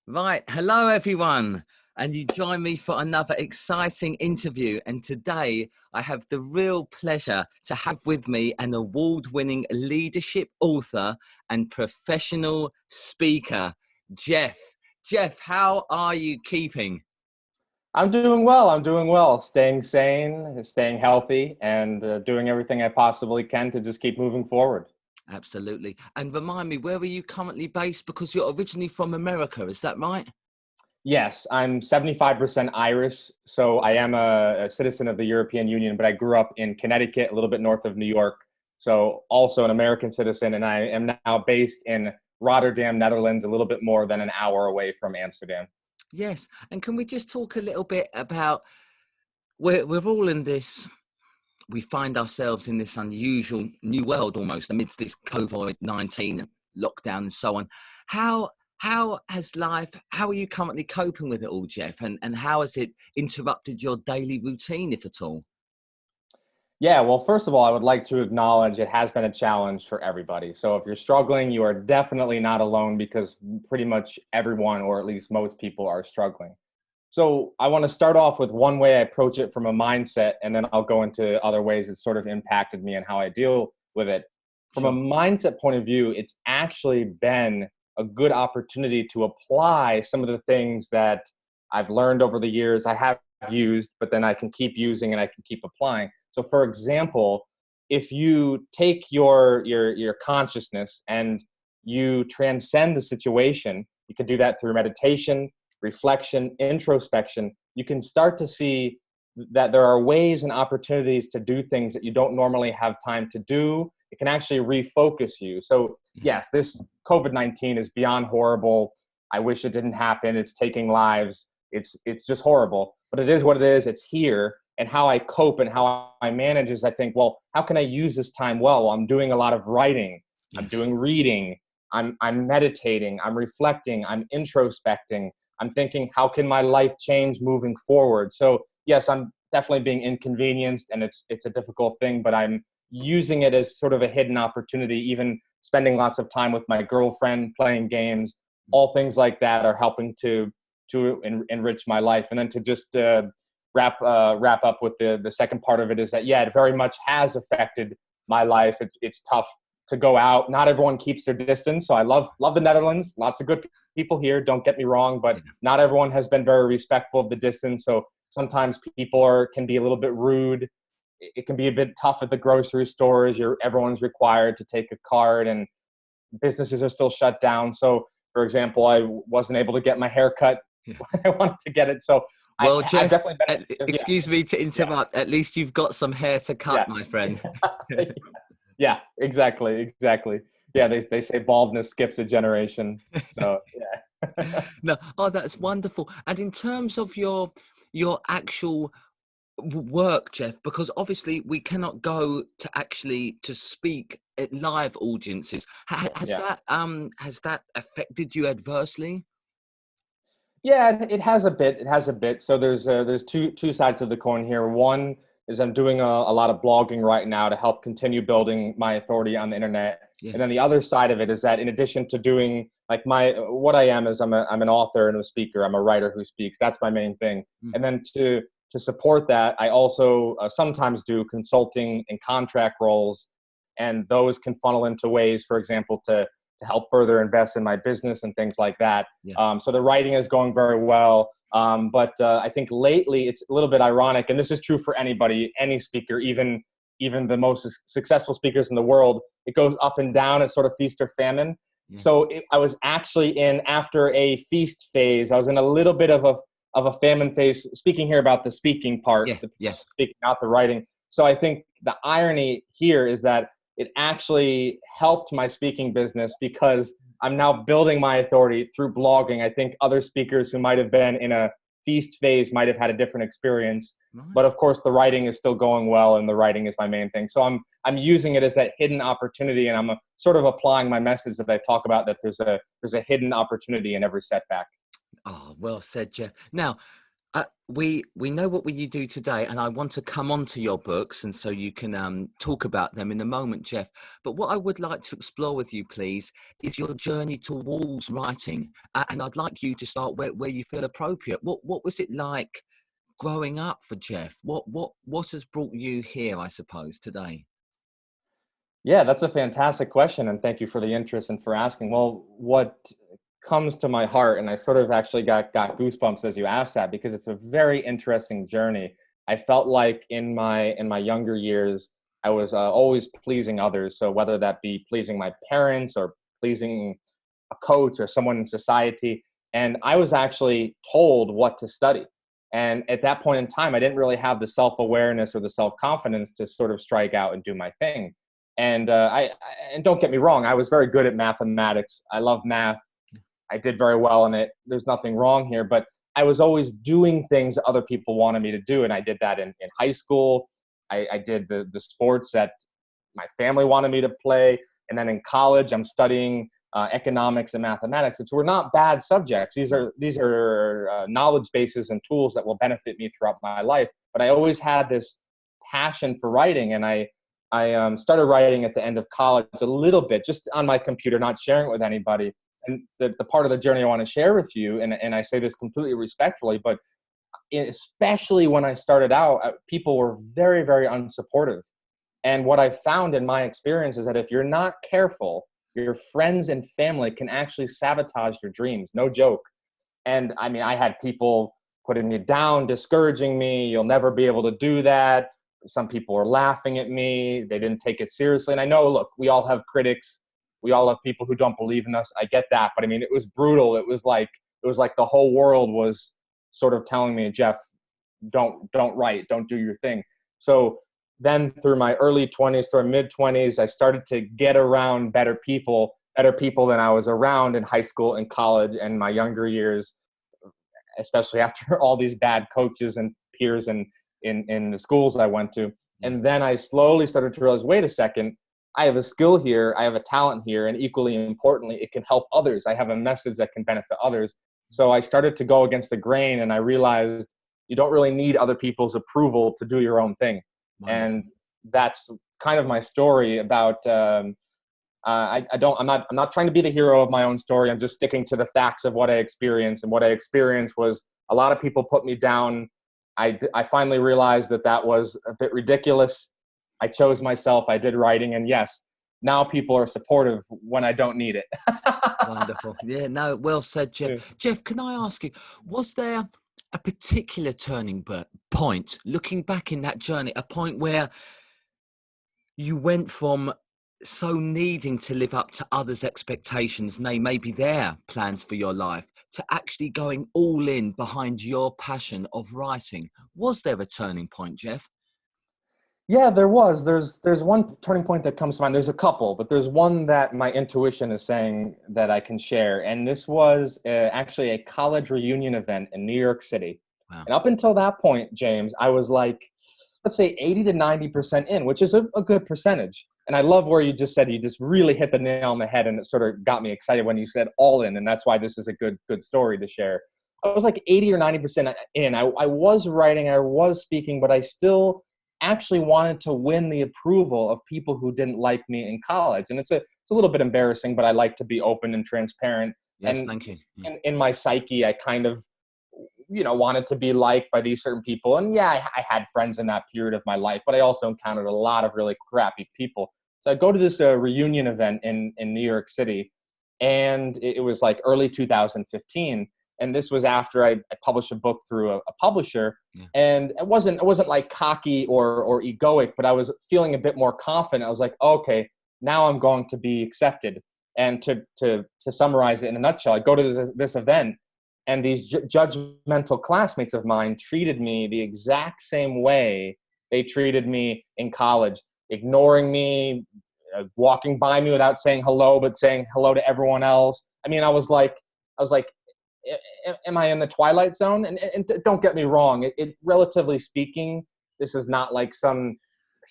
Right. Hello, everyone. And you join me for another exciting interview. And today I have the real pleasure to have with me an award-winning leadership author and professional speaker, Jeff. Jeff, how are you keeping? I'm doing well. I'm doing well. Staying sane, staying healthy, and doing everything I possibly can to just keep moving forward. Absolutely. And remind me, where are you currently based? Because you're originally from America, is that right? Yes, I'm 75% Irish, so I am a citizen of the European Union, but I grew up in Connecticut, a little bit north of New York, so also an American citizen, and I am now based in Rotterdam, Netherlands, a little bit more than an hour away from Amsterdam. Yes. And can we just talk a little bit about we're all in this, we find ourselves in this unusual new world almost amidst this COVID-19 lockdown and so on. How has life, how are you currently coping with it all, Jeff? And how has it interrupted your daily routine, if at all? Yeah, well, first of all, I would like to acknowledge it has been a challenge for everybody. So if you're struggling, you are definitely not alone because pretty much everyone, or at least most people, are struggling. So I want to start off with one way I approach it from a mindset, and then I'll go into other ways it sort of impacted me and how I deal with it. From a Sure. mindset point of view, it's actually been a good opportunity to apply some of the things that I've learned over the years. I have used, but then I can keep using and I can keep applying. So, for example, if you take your consciousness and you transcend the situation, you can do that through meditation, reflection, introspection. You can start to see that there are ways and opportunities to do things that you don't normally have time to do. It can actually refocus you. So, Yes. yes, this COVID-19 is beyond horrible. I wish it didn't happen. It's taking lives. It's just horrible, but it is what it is. It's here, and how I cope and how I manage is I think, well, how can I use this time well? I'm doing a lot of writing. I'm Yes. doing reading. I'm meditating. I'm reflecting. I'm introspecting. I'm thinking, how can my life change moving forward? So yes, I'm definitely being inconvenienced, and it's a difficult thing, but I'm using it as sort of a hidden opportunity. Even spending lots of time with my girlfriend, playing games, all things like that are helping to enrich my life. And then to just wrap up with the second part of it is that, yeah, it very much has affected my life. It's tough to go out. Not everyone keeps their distance. So I love the Netherlands. Lots of good people here. Don't get me wrong, but Yeah. not everyone has been very respectful of the distance. So sometimes people can be a little bit rude. It can be a bit tough at the grocery stores. Everyone's required to take a card, and businesses are still shut down. So, for example, I wasn't able to get my hair cut Yeah. when I wanted to get it. So Well, I've Jeff, definitely been, yeah, excuse me to yeah, interrupt. At least you've got some hair to cut, yeah, my friend. yeah, exactly, exactly. Yeah, they say baldness skips a generation. So yeah, No, oh, that's wonderful. And in terms of your actual work, Jeff, because obviously we cannot go to actually to speak at live audiences. yeah. Has that affected you adversely? Yeah, it has a bit. It has a bit. So there's two sides of the coin here. One is I'm doing a lot of blogging right now to help continue building my authority on the internet. And then Yes. the other side of it is that in addition to doing like my what I am is I'm an author and a speaker. I'm a writer who speaks. That's my main thing. Mm. And then to support that, I also sometimes do consulting and contract roles, and those can funnel into ways, for example, to help further invest in my business and things like that. Yeah. So the writing is going very well. But I think lately it's a little bit ironic, and this is true for anybody, any speaker, even the most successful speakers in the world. It goes up and down. It's sort of feast or famine. Yeah. So I was actually in after a feast phase. I was in a little bit of a famine phase. Speaking here about the speaking part, Yeah. the Yes. speaking, not the writing. So I think the irony here is that it actually helped my speaking business because I'm now building my authority through blogging. I think other speakers who might have been in a feast phase might have had a different experience. Right. But of course, the writing is still going well, and the writing is my main thing. So I'm using it as that hidden opportunity, and I'm sort of applying my message that I talk about, that there's a hidden opportunity in every setback. Oh, well said, Jeff. Now, We know what you do today, and I want to come on to your books, and so you can talk about them in a moment, Jeff. But what I would like to explore with you, please, is your journey towards writing, and I'd like you to start where you feel appropriate. What was it like growing up for Jeff? What has brought you here, I suppose, today? Yeah, that's a fantastic question, and thank you for the interest and for asking. Well, what comes to my heart, and I sort of actually got goosebumps as you asked that, because it's a very interesting journey. I felt like in my younger years, I was always pleasing others. So whether that be pleasing my parents or pleasing a coach or someone in society, and I was actually told what to study. And at that point in time, I didn't really have the self awareness or the self confidence to sort of strike out and do my thing. And and don't get me wrong, I was very good at mathematics. I love math. I did very well in it. There's nothing wrong here, but I was always doing things that other people wanted me to do. And I did that in high school. I did the sports that my family wanted me to play. And then in college, I'm studying economics and mathematics, which were not bad subjects. These are knowledge bases and tools that will benefit me throughout my life. But I always had this passion for writing, and I started writing at the end of college a little bit, just on my computer, not sharing it with anybody. And the part of the journey I want to share with you, and I say this completely respectfully, but especially when I started out, people were very, very unsupportive. And what I found in my experience is that if you're not careful, your friends and family can actually sabotage your dreams. No joke. And I mean, I had people putting me down, discouraging me. You'll never be able to do that. Some people were laughing at me. They didn't take it seriously. And I know, look, we all have critics. We all have people who don't believe in us. I get that. But I mean, it was brutal. It was like the whole world was sort of telling me, Jeff, don't write, don't do your thing. So then through my early 20s, through my mid 20s, I started to get around better people than I was around in high school and college and my younger years, especially after all these bad coaches and peers and in the schools I went to. Yeah. And then I slowly started to realize, wait a second, I have a skill here, I have a talent here, and equally importantly, it can help others. I have a message that can benefit others. So I started to go against the grain, and I realized you don't really need other people's approval to do your own thing. Wonderful. And that's kind of my story about I'm not trying to be the hero of my own story. I'm just sticking to the facts of what I experienced. And what I experienced was a lot of people put me down. I finally realized that was a bit ridiculous. I chose myself. I did writing. And yes, now people are supportive when I don't need it. Wonderful. Yeah, no, well said, Jeff. Yeah. Jeff, can I ask you, was there a particular turning point, looking back in that journey, a point where you went from so needing to live up to others' expectations, maybe their plans for your life, to actually going all in behind your passion of writing? Was there a turning point, Jeff? Yeah, there was. There's one turning point that comes to mind. There's a couple, but there's one that my intuition is saying that I can share. And this was actually a college reunion event in New York City. Wow. And up until that point, James, I was like, let's say 80 to 90% in, which is a good percentage. And I love where you just said, you just really hit the nail on the head, and it sort of got me excited when you said all in. And that's why this is a good story to share. I was like 80 or 90% in. I was writing, I was speaking, but I still actually wanted to win the approval of people who didn't like me in college. And it's a little bit embarrassing, but I like to be open and transparent. Yes, And thank you. Yeah. in my psyche, I kind of, wanted to be liked by these certain people. And yeah, I had friends in that period of my life, but I also encountered a lot of really crappy people. So I go to this reunion event in New York City, and it was like early 2015. And this was after I published a book through a publisher. Yeah. And it wasn't like cocky or egoic, but I was feeling a bit more confident. I was like, okay, now I'm going to be accepted. And to summarize it in a nutshell, I go to this event, and these judgmental classmates of mine treated me the exact same way they treated me in college, ignoring me, walking by me without saying hello, but saying hello to everyone else. I mean, I was like, am I in the twilight zone? And don't get me wrong, it relatively speaking, this is not like some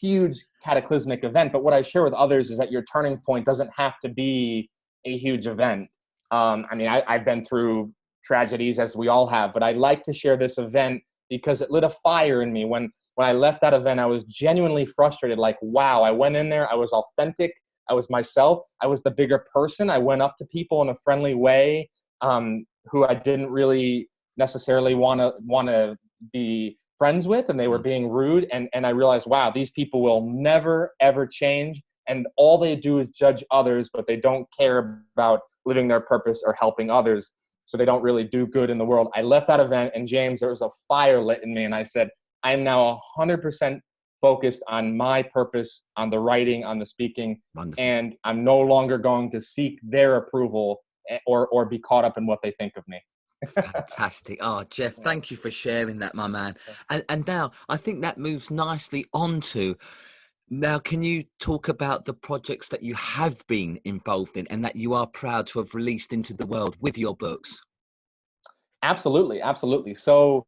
huge cataclysmic event, but what I share with others is that your turning point doesn't have to be a huge event. I mean, I've been through tragedies, as we all have, but I like to share this event because it lit a fire in me. When I left that event, I was genuinely frustrated. Like, wow, I went in there, I was authentic, I was myself, I was the bigger person. I went up to people in a friendly way, who I didn't really necessarily want to be friends with, and they were being rude. And I realized, wow, these people will never, ever change. And all they do is judge others, but they don't care about living their purpose or helping others. So they don't really do good in the world. I left that event, and James, there was a fire lit in me. And I said, I am now 100% focused on my purpose, on the writing, on the speaking. Wonderful. And I'm no longer going to seek their approval or be caught up in what they think of me. Fantastic. Oh, Jeff, thank you for sharing that, my man. And now I think that moves nicely onto, now can you talk about the projects that you have been involved in and that you are proud to have released into the world with your books? Absolutely, absolutely. So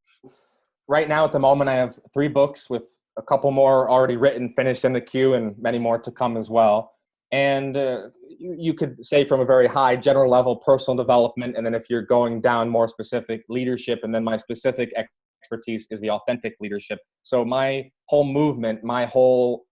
right now at the moment, I have 3 books with a couple more already written, finished in the queue, and many more to come as well. And you could say from a very high general level, personal development. And then if you're going down more specific, leadership. And then my specific expertise is the authentic leadership. So my whole movement, my whole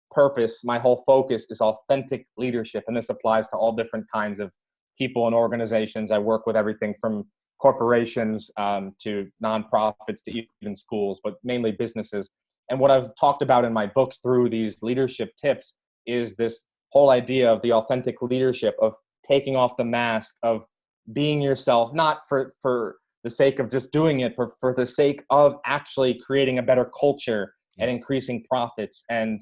purpose, my whole focus is authentic leadership. And this applies to all different kinds of people and organizations. I work with everything from corporations to nonprofits to even schools, but mainly businesses. And what I've talked about in my books through these leadership tips is this whole idea of the authentic leadership, of taking off the mask, of being yourself, not for the sake of just doing it, but for the sake of actually creating a better culture and increasing profits. And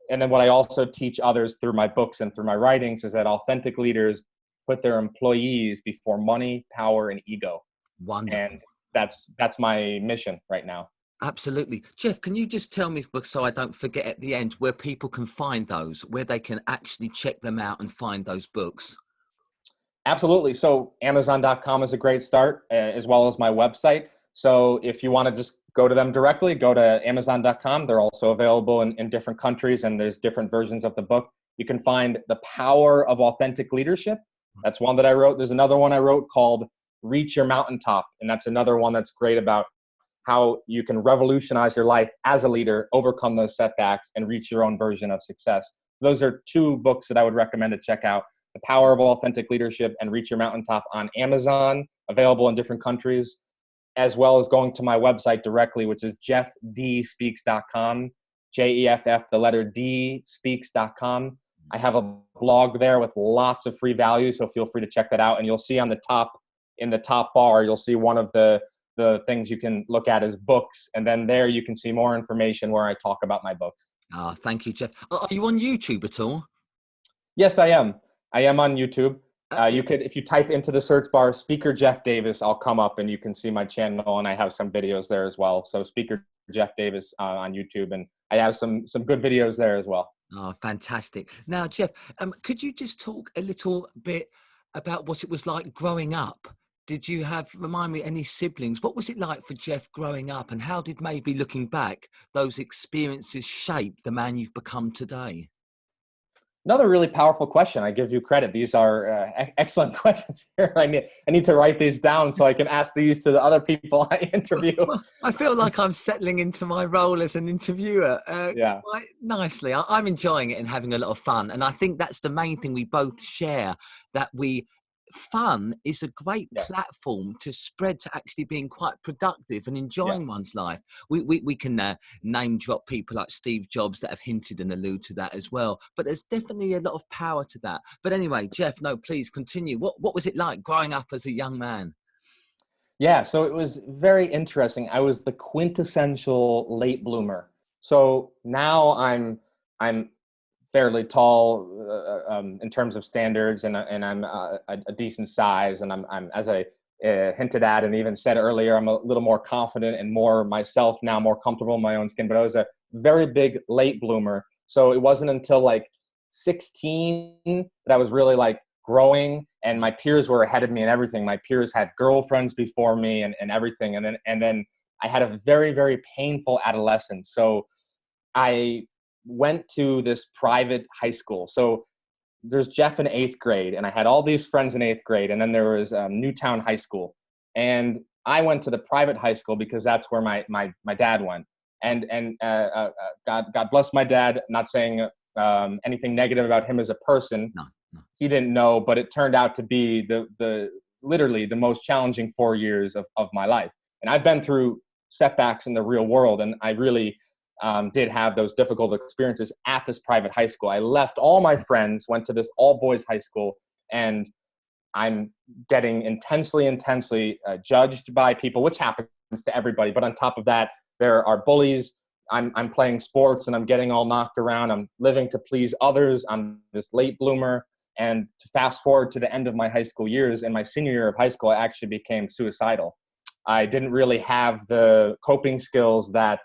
then what I also teach others through my books and through my writings is that authentic leaders put their employees before money, power, and ego. Wonderful. And that's my mission right now. Absolutely. Jeff, can you just tell me, so I don't forget at the end, where people can find those, where they can actually check them out and find those books? Absolutely. So Amazon.com is a great start, as well as my website. So if you want to just go to them directly, go to Amazon.com. They're also available in different countries, and there's different versions of the book. You can find The Power of Authentic Leadership. That's one that I wrote. There's another one I wrote called Reach Your Mountaintop. And that's another one that's great about how you can revolutionize your life as a leader, overcome those setbacks, and reach your own version of success. Those are 2 books that I would recommend to check out. The Power of Authentic Leadership and Reach Your Mountaintop on Amazon, available in different countries, as well as going to my website directly, which is jeffdspeaks.com, Jeff, the letter D, speaks.com. I have a blog there with lots of free value, so feel free to check that out. And you'll see on the top, in the top bar, you'll see one of the things you can look at as books. And then there you can see more information where I talk about my books. Oh, thank you, Jeff. Are you on YouTube at all? Yes, I am. I am on YouTube. You could, if you type into the search bar, Speaker Jeff Davis, I'll come up and you can see my channel, and I have some videos there as well. So Speaker Jeff Davis on YouTube, and I have some good videos there as well. Oh, fantastic. Now, Jeff, could you just talk a little bit about what it was like growing up? Did you have, remind me, any siblings? What was it like for Jeff growing up, and how did, maybe looking back, those experiences shape the man you've become today? Another really powerful question. I give you credit. These are excellent questions here. I need to write these down so I can ask these to the other people I interview. Well, I feel like I'm settling into my role as an interviewer quite nicely. I'm enjoying it and having a lot of fun. And I think that's the main thing we both share, that fun is a great platform to spread to actually being quite productive and enjoying one's life. We can name drop people like Steve Jobs that have hinted and allude to that as well. But there's definitely a lot of power to that. But anyway, Jeff, no, please continue. What was it like growing up as a young man? Yeah, so it was very interesting. I was the quintessential late bloomer. So now I'm fairly tall in terms of standards, and I'm a decent size, and I'm as I hinted at and even said earlier, I'm a little more confident and more myself now, more comfortable in my own skin. But I was a very big late bloomer, so it wasn't until like 16 that I was really like growing, and my peers were ahead of me and everything. My peers had girlfriends before me and everything, and then I had a very, very painful adolescence. So I went to this private high school. So there's Jeff in 8th grade, and I had all these friends in 8th grade, and then there was Newtown High School. And I went to the private high school because that's where my dad went. And God bless my dad. Not saying anything negative about him as a person. No, no. He didn't know, but it turned out to be the literally the most challenging 4 years of my life. And I've been through setbacks in the real world, and I really did have those difficult experiences at this private high school. I left all my friends, went to this all boys high school, and I'm getting intensely judged by people, which happens to everybody. But on top of that, there are bullies. I'm playing sports and I'm getting all knocked around. I'm living to please others. I'm this late bloomer. And to fast forward to the end of my high school years, in my senior year of high school, I actually became suicidal. I didn't really have the coping skills that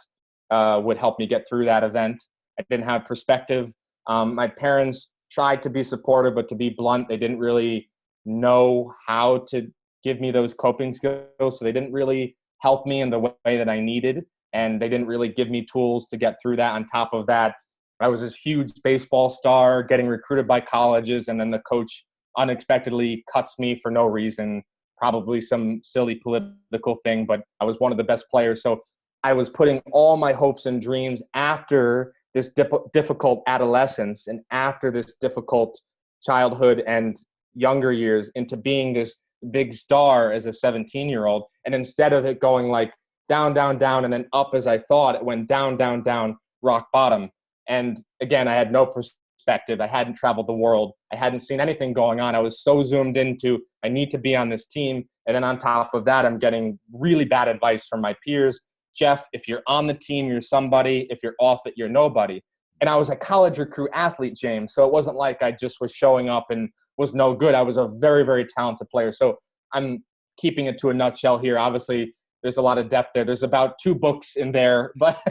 would help me get through that event. I didn't have perspective. My parents tried to be supportive, but to be blunt, they didn't really know how to give me those coping skills. So they didn't really help me in the way that I needed. And they didn't really give me tools to get through that. On top of that, I was this huge baseball star getting recruited by colleges, and then the coach unexpectedly cuts me for no reason, probably some silly political thing, but I was one of the best players. So I was putting all my hopes and dreams after this difficult adolescence and after this difficult childhood and younger years into being this big star as a 17-year-old. And instead of it going like down, down, down, and then up as I thought, it went down, down, down, rock bottom. And again, I had no perspective. I hadn't traveled the world. I hadn't seen anything going on. I was so zoomed into, I need to be on this team. And then on top of that, I'm getting really bad advice from my peers. Jeff, if you're on the team, you're somebody. If you're off it, you're nobody. And I was a college recruit athlete, James. So it wasn't like I just was showing up and was no good. I was a very, very talented player. So I'm keeping it to a nutshell here. Obviously, there's a lot of depth there. There's about 2 books in there. But,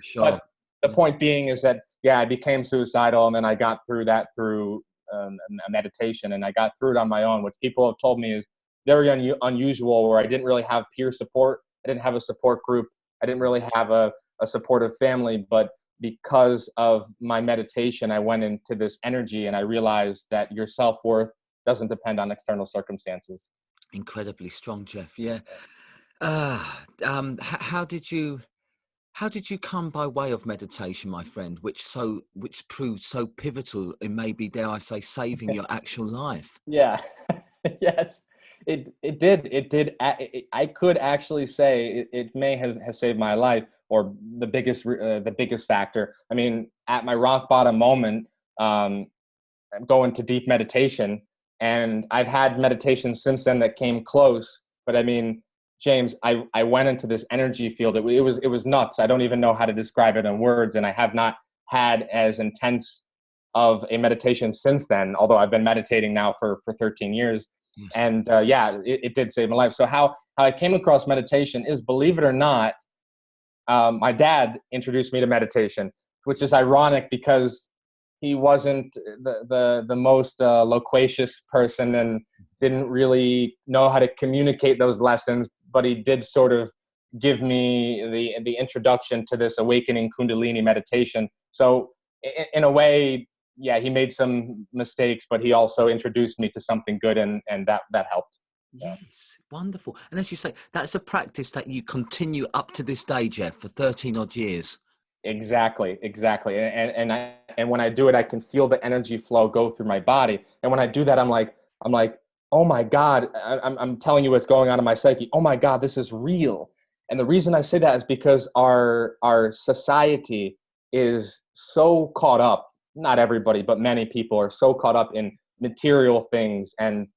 Sure. but the point being is that, yeah, I became suicidal. And then I got through that through a meditation. And I got through it on my own, which people have told me is very unusual, where I didn't really have peer support. I didn't have a support group. I didn't really have a supportive family. But because of my meditation, I went into this energy and I realized that your self-worth doesn't depend on external circumstances. Incredibly strong, Jeff. Yeah. How did you come by way of meditation, my friend, which proved so pivotal in, maybe, dare I say, saving your actual life? Yeah. Yes, it did. I could actually say it may have saved my life, or the biggest factor. I mean, at my rock bottom moment, I'm going to deep meditation, and I've had meditation since then that came close. But I mean, James, I went into this energy field. It was nuts. I don't even know how to describe it in words, and I have not had as intense of a meditation since then, although I've been meditating now for 13 years. Yes. And it did save my life. So how I came across meditation is, believe it or not, my dad introduced me to meditation, which is ironic because he wasn't the most loquacious person and didn't really know how to communicate those lessons, but he did sort of give me the introduction to this awakening Kundalini meditation. So in a way, yeah, he made some mistakes, but he also introduced me to something good, and that helped. Yes, wonderful. And as you say, that's a practice that you continue up to this day, Jeff, for 13 odd years. Exactly. And when I do it, I can feel the energy flow go through my body. And when I do that, I'm like, oh my God, I'm telling you what's going on in my psyche. Oh my God, this is real. And the reason I say that is because our society is so caught up. Not everybody, but many people are so caught up in material things and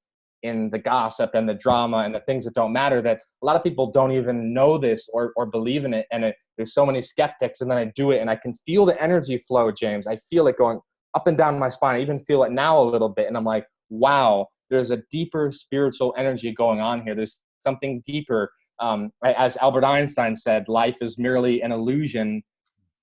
in the gossip and the drama and the things that don't matter, that a lot of people don't even know this or believe in it. And there's so many skeptics, and then I do it and I can feel the energy flow, James. I feel it going up and down my spine. I even feel it now a little bit. And I'm like, wow, there's a deeper spiritual energy going on here. There's something deeper. As Albert Einstein said, life is merely an illusion,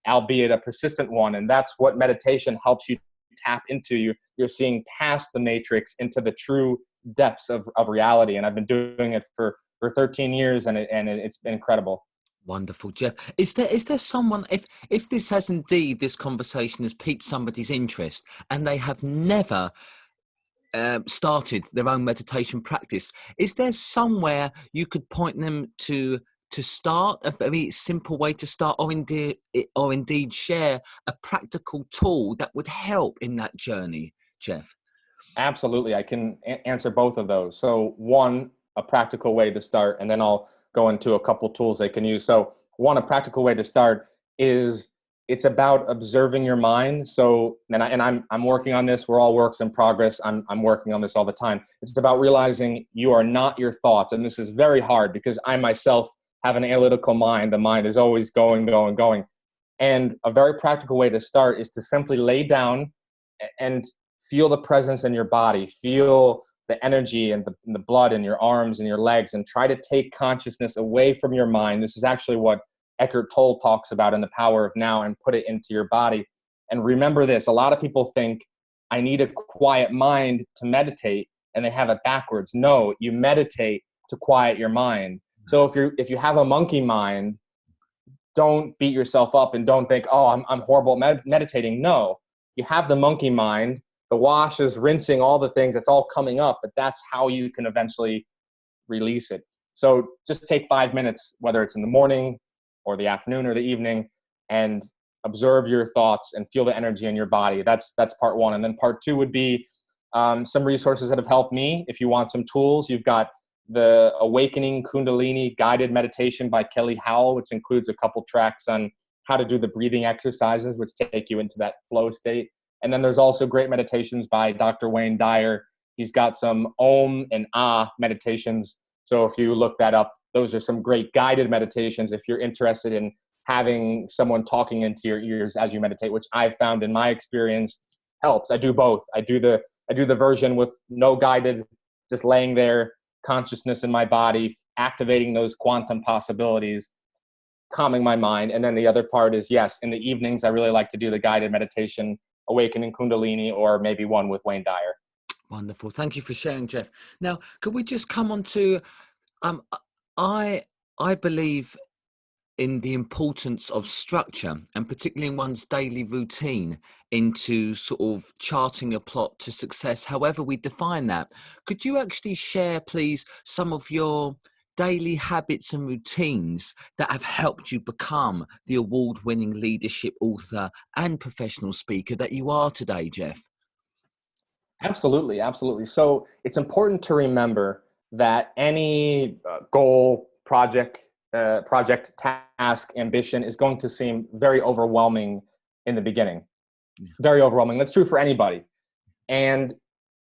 albeit a persistent one. And that's what meditation helps you tap into. You're seeing past the matrix into the true depths of reality. And I've been doing it for 13 years, and it's been incredible. Wonderful, Jeff. Is there someone, if this has indeed, this conversation has piqued somebody's interest and they have never started their own meditation practice. Is there somewhere you could point them to start, a very simple way to start, or indeed share a practical tool that would help in that journey, Jeff? Absolutely. I can answer both of those. So one, a practical way to start, and then I'll go into a couple tools they can use. So one, a practical way to start is it's about observing your mind. So, and I'm working on this. We're all works in progress. I'm working on this all the time. It's about realizing you are not your thoughts. And this is very hard because I myself have an analytical mind. The mind is always going, going, going. And a very practical way to start is to simply lay down and feel the presence in your body, feel the energy and the blood in your arms and your legs, and try to take consciousness away from your mind. This is actually what Eckhart Tolle talks about in The Power of Now, and put it into your body. And remember this, a lot of people think I need a quiet mind to meditate, and they have it backwards. No, you meditate to quiet your mind. So if you have a monkey mind, don't beat yourself up and don't think, oh, I'm horrible at meditating. No, you have the monkey mind. The wash is rinsing all the things. It's all coming up, but that's how you can eventually release it. So just take 5 minutes, whether it's in the morning or the afternoon or the evening, and observe your thoughts and feel the energy in your body. That's part one. And then part two would be some resources that have helped me. If you want some tools, you've got the Awakening Kundalini Guided Meditation by Kelly Howell, which includes a couple tracks on how to do the breathing exercises, which take you into that flow state. And then there's also great meditations by Dr. Wayne Dyer. He's got some Om and Ah meditations. So if you look that up, those are some great guided meditations if you're interested in having someone talking into your ears as you meditate, which I've found in my experience helps. I do both. I do the version with no guided, just laying there, consciousness in my body, activating those quantum possibilities, calming my mind. And then the other part is, yes, in the evenings, I really like to do the guided meditation, Awakening Kundalini, or maybe one with Wayne Dyer. Wonderful. Thank you for sharing, Jeff. Now, could we just come on to, I believe in the importance of structure, and particularly in one's daily routine, into sort of charting a plot to success, however we define that. Could you actually share, please, some of your daily habits and routines that have helped you become the award-winning leadership author and professional speaker that you are today, Jeff? Absolutely, absolutely. So it's important to remember that any goal, project, task, ambition is going to seem very overwhelming in the beginning. Yeah. Very overwhelming. That's true for anybody. And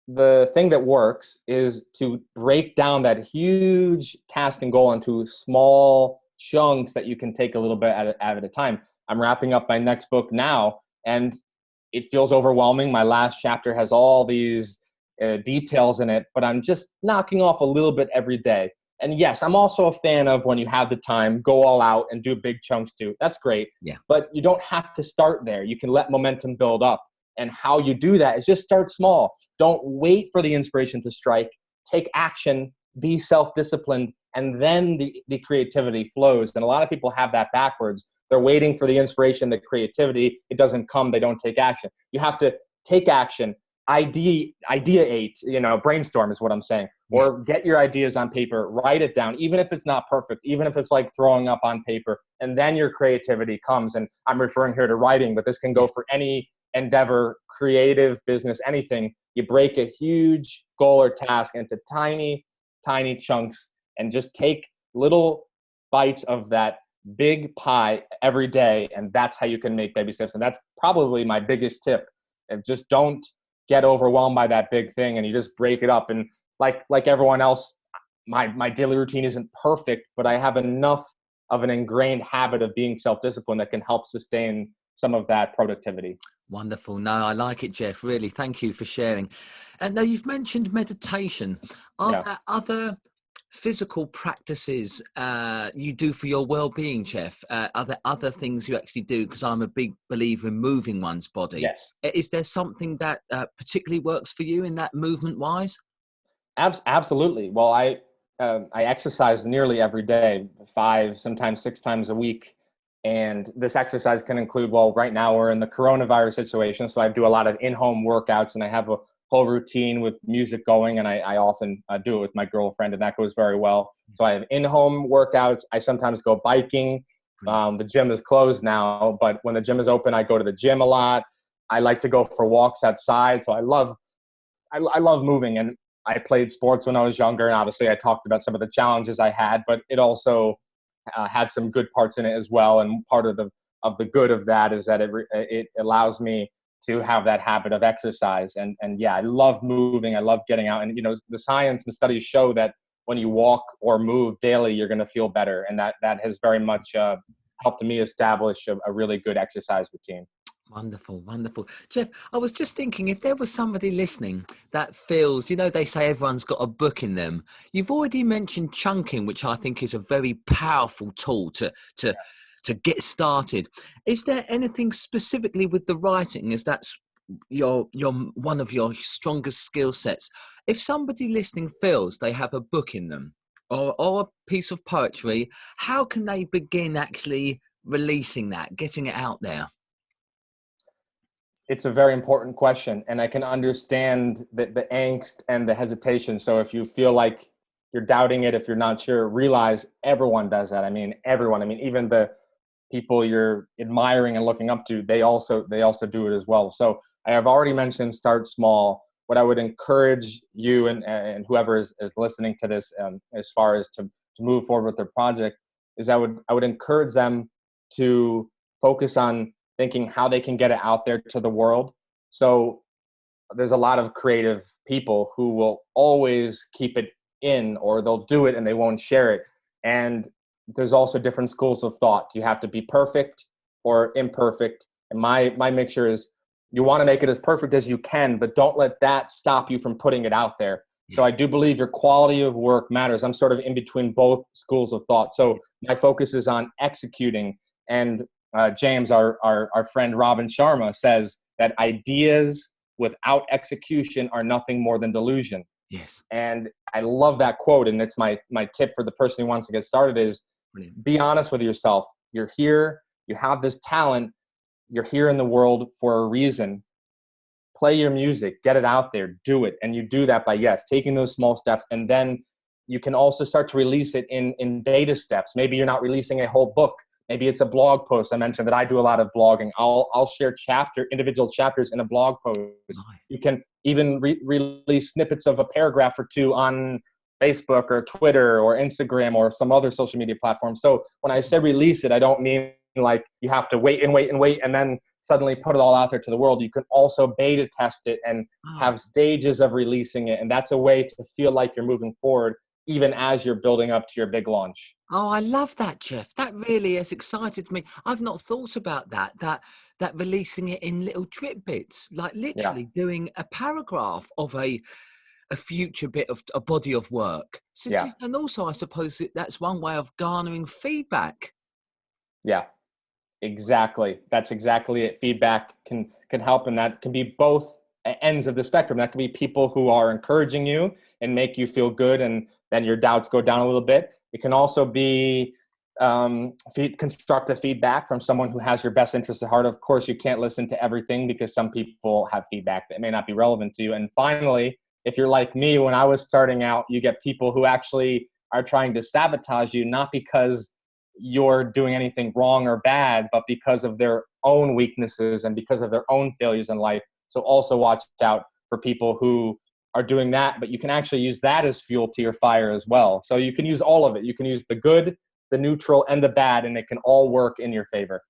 the thing that works is to break down that huge task and goal into small chunks that you can take a little bit at a time. I'm wrapping up my next book now, and it feels overwhelming. My last chapter has all these details in it, but I'm just knocking off a little bit every day. And yes, I'm also a fan of, when you have the time, go all out and do big chunks too. That's great. Yeah. But you don't have to start there. You can let momentum build up. And how you do that is just start small. Don't wait for the inspiration to strike. Take action, be self-disciplined, and then the creativity flows. And a lot of people have that backwards. They're waiting for the inspiration, the creativity. It doesn't come. They don't take action. You have to take action. Ideate, brainstorm is what I'm saying. Or get your ideas on paper, write it down, even if it's not perfect, even if it's like throwing up on paper, and then your creativity comes. And I'm referring here to writing, but this can go for any endeavor, creative, business, anything. You break a huge goal or task into tiny, tiny chunks, and just take little bites of that big pie every day. And that's how you can make baby steps. And that's probably my biggest tip. And just don't get overwhelmed by that big thing, and you just break it up. And like everyone else, my daily routine isn't perfect, but I have enough of an ingrained habit of being self-disciplined that can help sustain some of that productivity. Wonderful. No, I like it, Jeff. Really, thank you for sharing. And now you've mentioned meditation. Are there other physical practices you do for your well-being, Jeff? Are there other things you actually do? Because I'm a big believer in moving one's body. Yes. Is there something that particularly works for you in that movement-wise? Absolutely. Well, I exercise nearly every day, 5, sometimes 6 times a week. And this exercise can include, well, right now we're in the coronavirus situation, so I do a lot of in-home workouts, and I have whole routine with music going, and I often do it with my girlfriend, and that goes very well. So I have in-home workouts. I sometimes go biking. The gym is closed now, but when the gym is open, I go to the gym a lot. I like to go for walks outside. So I love moving, and I played sports when I was younger, and obviously I talked about some of the challenges I had, but it also had some good parts in it as well. And part of the good of that is that it allows me to have that habit of exercise. And yeah, I love moving. I love getting out. And, the science and studies show that when you walk or move daily, you're going to feel better. And that has very much helped me establish a really good exercise routine. Wonderful, wonderful. Jeff, I was just thinking, if there was somebody listening that feels, they say everyone's got a book in them. You've already mentioned chunking, which I think is a very powerful tool to get started. Is there anything specifically with the writing, as that's your one of your strongest skill sets? If somebody listening feels they have a book in them or a piece of poetry, how can they begin actually releasing that, getting it out there? It's a very important question, and I can understand the angst and the hesitation. So if you feel like you're doubting it, if you're not sure, realize everyone does that. I mean, everyone. I mean, even the people you're admiring and looking up to, they also do it as well. So I have already mentioned start small. What I would encourage you and whoever is listening to this, as far as to move forward with their project, is I would encourage them to focus on thinking how they can get it out there to the world. So there's a lot of creative people who will always keep it in, or they'll do it and they won't share it. And there's also different schools of thought. Do you have to be perfect or imperfect? And my mixture is, you want to make it as perfect as you can, but don't let that stop you from putting it out there. So I do believe your quality of work matters. I'm sort of in between both schools of thought. So my focus is on executing. And James, our friend Robin Sharma, says that ideas without execution are nothing more than delusion. Yes. And I love that quote. And it's my tip for the person who wants to get started is, Brilliant. Be honest with yourself. You're here. You have this talent. You're here in the world for a reason. Play your music. Get it out there. Do it. And you do that by, taking those small steps. And then you can also start to release it in beta steps. Maybe you're not releasing a whole book. Maybe it's a blog post. I mentioned that I do a lot of blogging. I'll share individual chapters in a blog post. Nice. You can even release snippets of a paragraph or two on Facebook or Twitter or Instagram or some other social media platform. So when I say release it, I don't mean like you have to wait and then suddenly put it all out there to the world. You can also beta test it and have stages of releasing it. And that's a way to feel like you're moving forward, even as you're building up to your big launch. Oh, I love that, Jeff. That really has excited me. I've not thought about that releasing it in little drip bits, like literally doing a paragraph of a future bit of a body of work. So and also I suppose that's one way of garnering feedback. Yeah, exactly. That's exactly it. Feedback can help, and that can be both ends of the spectrum. That can be people who are encouraging you and make you feel good, and then your doubts go down a little bit. It can also be constructive feedback from someone who has your best interest at heart. Of course, you can't listen to everything because some people have feedback that may not be relevant to you. And finally, if you're like me, when I was starting out, you get people who actually are trying to sabotage you, not because you're doing anything wrong or bad, but because of their own weaknesses and because of their own failures in life. So also watch out for people who are doing that, but you can actually use that as fuel to your fire as well. So you can use all of it. You can use the good, the neutral, and the bad, and it can all work in your favor.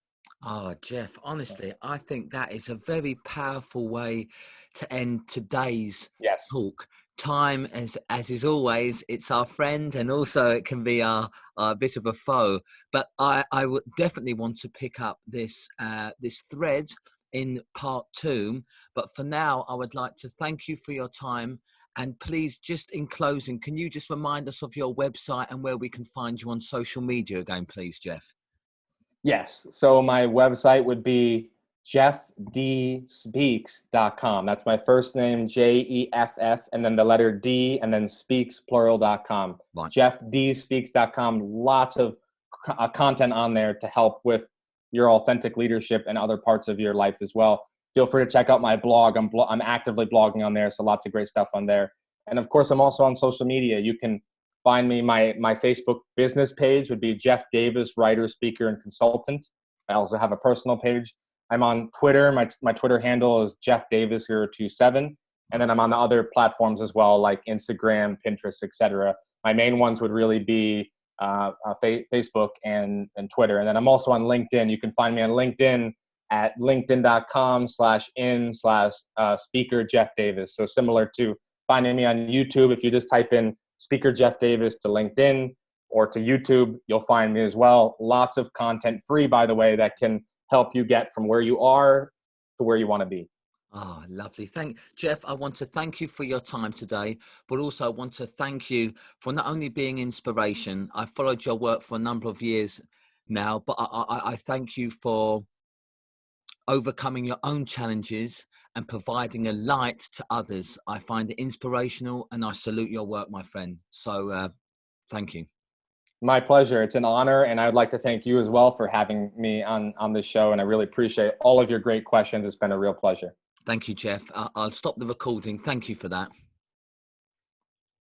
Oh, Jeff, honestly, I think that is a very powerful way to end today's talk. Time, as is always, it's our friend, and also it can be our bit of a foe. But I would definitely want to pick up this thread in part 2. But for now, I would like to thank you for your time. And please, just in closing, can you just remind us of your website and where we can find you on social media again, please, Jeff? Yes. So my website would be jeffdspeaks.com. That's my first name, Jeff, and then the letter D, and then speaks, plural.com. Right. jeffdspeaks.com. Lots of content on there to help with your authentic leadership and other parts of your life as well. feel free to check out my blog. I'm actively blogging on there, so lots of great stuff on there. And of course, I'm also on social media. You can find me. My Facebook business page would be Jeff Davis, writer, speaker, and consultant. I also have a personal page. I'm on Twitter. My Twitter handle is Jeff Davis 027. And then I'm on the other platforms as well, like Instagram, Pinterest, etc. My main ones would really be Facebook and Twitter. And then I'm also on LinkedIn. You can find me on LinkedIn at linkedin.com/in/speaker Jeff Davis. So similar to finding me on YouTube, if you just type in speaker Jeff Davis to LinkedIn or to YouTube, you'll find me as well. Lots of content, free, by the way, that can help you get from where you are to where you want to be. Oh, lovely. Jeff, I want to thank you for your time today, but also I want to thank you for not only being inspiration. I followed your work for a number of years now, but I thank you for overcoming your own challenges and providing a light to others. I find it inspirational, and I salute your work, my friend. So thank you. My pleasure. It's an honor. And I would like to thank you as well for having me on this show. And I really appreciate all of your great questions. It's been a real pleasure. Thank you, Jeff. I'll stop the recording. Thank you for that.